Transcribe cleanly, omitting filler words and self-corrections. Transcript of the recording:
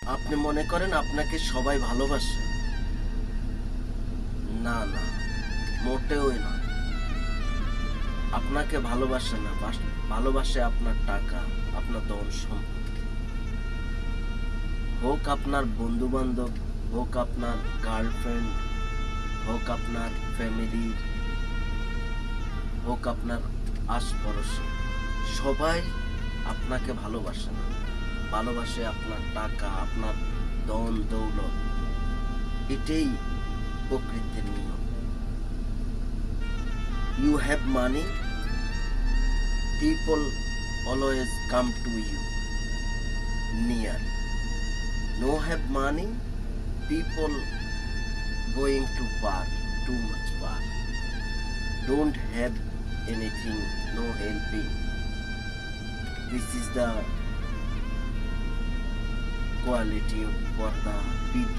আপনি মনে করেন আপনাকে সবাই ভালোবাসে? না, না, মোটেও না। আপনাকে ভালোবাসে না, ভালোবাসে আপনার টাকা, আপনার ধন-সম্পত্তি। হোক আপনার বন্ধু-বান্ধব, হোক আপনার গার্লফ্রেন্ড, হোক আপনার ফ্যামিলি, হোক আপনার আশপাশে, সবাই আপনাকে ভালোবাসে না। ভালোবাসে আপনার টাকা, আপনার ধন-দৌলত। এটাই প্রকৃতির নিয়ম। You have money, people always come to you near. No have money, people going to far, too much far. Don't have anything, no helping. This is the quality for the people.